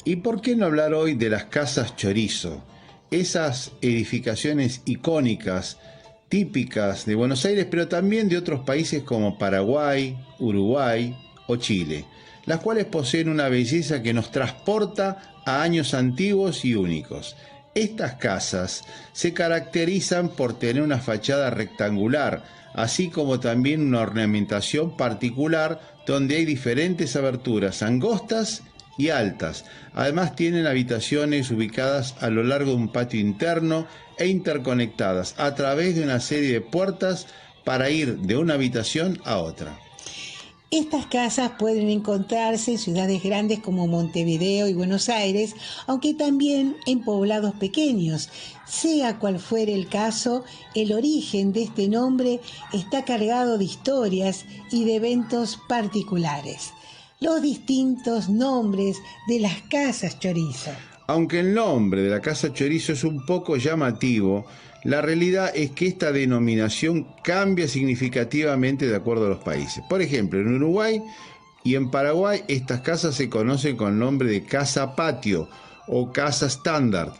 ¿Y por qué no hablar hoy de las casas chorizo? Esas edificaciones icónicas, típicas de Buenos Aires, pero también de otros países como Paraguay, Uruguay o Chile, las cuales poseen una belleza que nos transporta a años antiguos y únicos. Estas casas se caracterizan por tener una fachada rectangular, así como también una ornamentación particular donde hay diferentes aberturas angostas y altas. Además tienen habitaciones ubicadas a lo largo de un patio interno e interconectadas a través de una serie de puertas para ir de una habitación a otra. Estas casas pueden encontrarse en ciudades grandes como Montevideo y Buenos Aires, aunque también en poblados pequeños. Sea cual fuere el caso, el origen de este nombre está cargado de historias y de eventos particulares. Los distintos nombres de las casas chorizo. Aunque el nombre de la casa chorizo es un poco llamativo, la realidad es que esta denominación cambia significativamente de acuerdo a los países. Por ejemplo, en Uruguay y en Paraguay estas casas se conocen con el nombre de casa patio o casa estándar,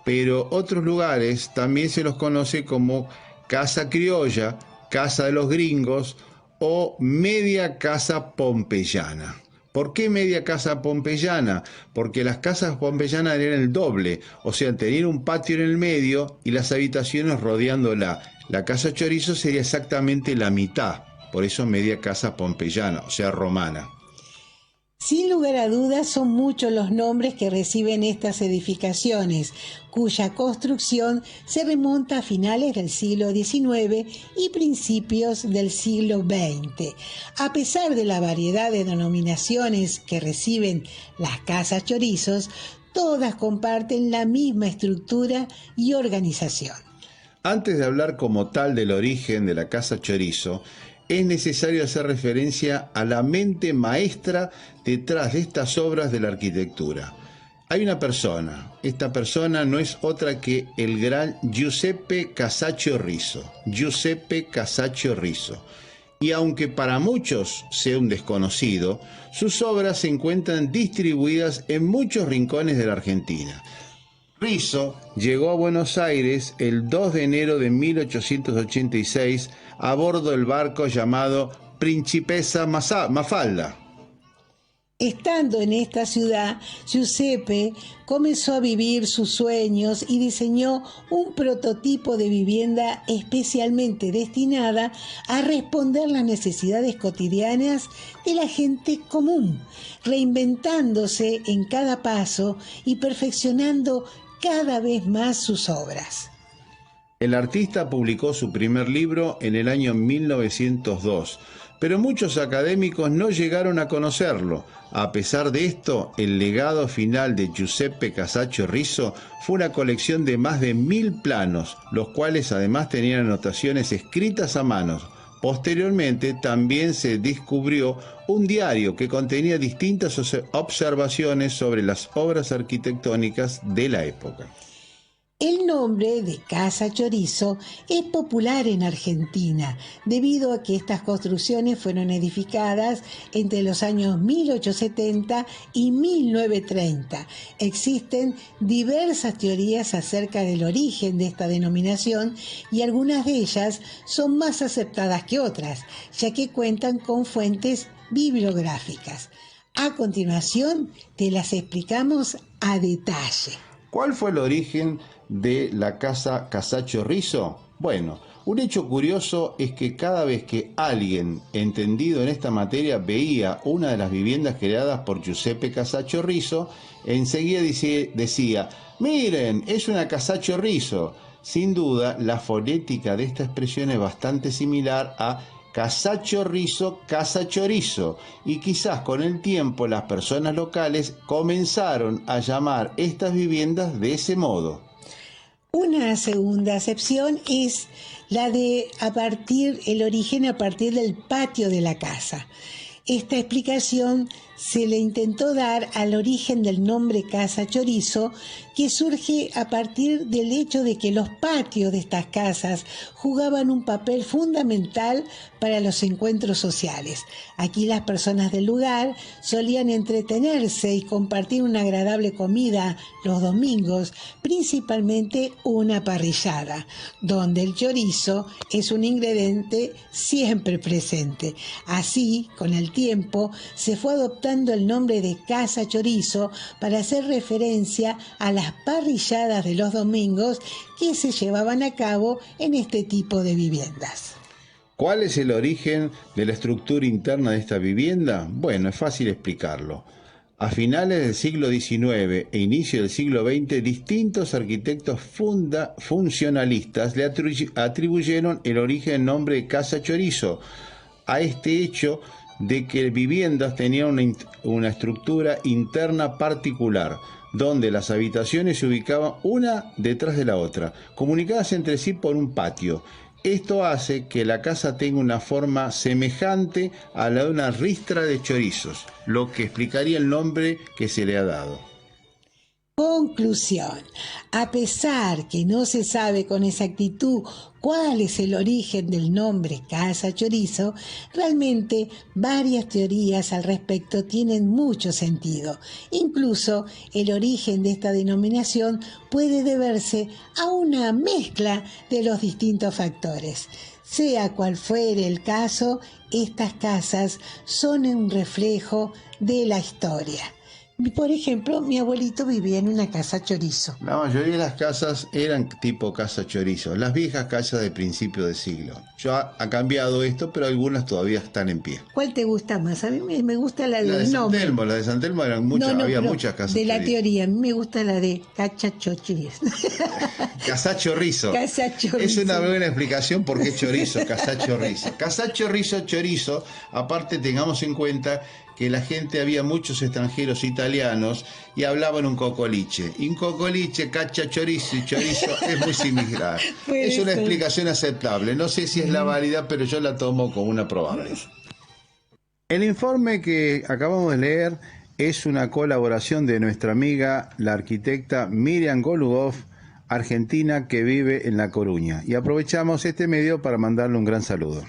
pero otros lugares también se los conoce como casa criolla, casa de los gringos o media casa pompeyana. ¿Por qué media casa pompeyana? Porque las casas pompeyanas eran el doble, o sea, tenían un patio en el medio y las habitaciones rodeándola. La casa chorizo sería exactamente la mitad, por eso media casa pompeyana, o sea, romana. Sin lugar a dudas, son muchos los nombres que reciben estas edificaciones, cuya construcción se remonta a finales del siglo XIX y principios del siglo XX. A pesar de la variedad de denominaciones que reciben las casas chorizos, todas comparten la misma estructura y organización. Antes de hablar como tal del origen de la casa chorizo, es necesario hacer referencia a la mente maestra detrás de estas obras de la arquitectura. Hay una persona, esta persona no es otra que el gran Giuseppe Casaccio Riso. Giuseppe Casaccio Riso. Y aunque para muchos sea un desconocido, sus obras se encuentran distribuidas en muchos rincones de la Argentina. Riso llegó a Buenos Aires el 2 de enero de 1886 a bordo del barco llamado Principessa Mafalda. Estando en esta ciudad, Giuseppe comenzó a vivir sus sueños y diseñó un prototipo de vivienda especialmente destinada a responder las necesidades cotidianas de la gente común, reinventándose en cada paso y perfeccionando cada vez más sus obras. El artista publicó su primer libro en el año 1902, pero muchos académicos no llegaron a conocerlo. A pesar de esto, el legado final de Giuseppe Casaccio Riso fue una colección de más de 1000 planos, los cuales además tenían anotaciones escritas a mano. Posteriormente también se descubrió un diario que contenía distintas observaciones sobre las obras arquitectónicas de la época. El nombre de Casa Chorizo es popular en Argentina debido a que estas construcciones fueron edificadas entre los años 1870 y 1930. Existen diversas teorías acerca del origen de esta denominación y algunas de ellas son más aceptadas que otras, ya que cuentan con fuentes bibliográficas. A continuación te las explicamos a detalle. ¿Cuál fue el origen de la casa Casaccio Riso? Bueno, un hecho curioso es que cada vez que alguien entendido en esta materia veía una de las viviendas creadas por Giuseppe Casaccio Riso, enseguida decía, miren, es una Casaccio Riso. Sin duda, la fonética de esta expresión es bastante similar a Casaccio Riso, casa chorizo, y quizás con el tiempo las personas locales comenzaron a llamar estas viviendas de ese modo. Una segunda acepción es la de el origen a partir del patio de la casa. Esta explicación se le intentó dar al origen del nombre Casa Chorizo, que surge a partir del hecho de que los patios de estas casas jugaban un papel fundamental para los encuentros sociales. Aquí las personas del lugar solían entretenerse y compartir una agradable comida los domingos, principalmente una parrillada, donde el chorizo es un ingrediente siempre presente. Así, con el tiempo, se fue adoptando el nombre de Casa Chorizo para hacer referencia a las parrilladas de los domingos que se llevaban a cabo en este tipo de viviendas. ¿Cuál es el origen de la estructura interna de esta vivienda? Bueno, es fácil explicarlo. A finales del siglo XIX e inicio del siglo XX, distintos arquitectos funcionalistas le atribuyeron el origen del nombre de Casa Chorizo a este hecho de que viviendas tenían una estructura interna particular, donde las habitaciones se ubicaban una detrás de la otra, comunicadas entre sí por un patio. Esto hace que la casa tenga una forma semejante a la de una ristra de chorizos, lo que explicaría el nombre que se le ha dado. Conclusión. A pesar que no se sabe con exactitud cuál es el origen del nombre Casa Chorizo, realmente varias teorías al respecto tienen mucho sentido. Incluso el origen de esta denominación puede deberse a una mezcla de los distintos factores. Sea cual fuere el caso, estas casas son un reflejo de la historia. Por ejemplo, mi abuelito vivía en una casa chorizo. La mayoría de las casas eran tipo casa chorizo, las viejas casas de principio de siglo. Ya ha cambiado esto, pero algunas todavía están en pie. ¿Cuál te gusta más? A mí me gusta la La de del San nombre. Telmo, la de San Telmo eran muchas, había muchas casas de la chorizo. teoría, a mí me gusta la de Cacha Chorizo. Casa Chorizo. Casa Chorizo. Es una buena explicación por qué chorizo, Casa Chorizo. Casa Chorizo, aparte tengamos en cuenta que la gente, había muchos extranjeros italianos y hablaban un cocoliche. Y un cocoliche, cacha, chorizo y chorizo es muy similar. Es una explicación aceptable. No sé si es la válida, pero yo la tomo como una probable. El informe que acabamos de leer es una colaboración de nuestra amiga, la arquitecta Miriam Golubov, argentina que vive en La Coruña. Y aprovechamos este medio para mandarle un gran saludo.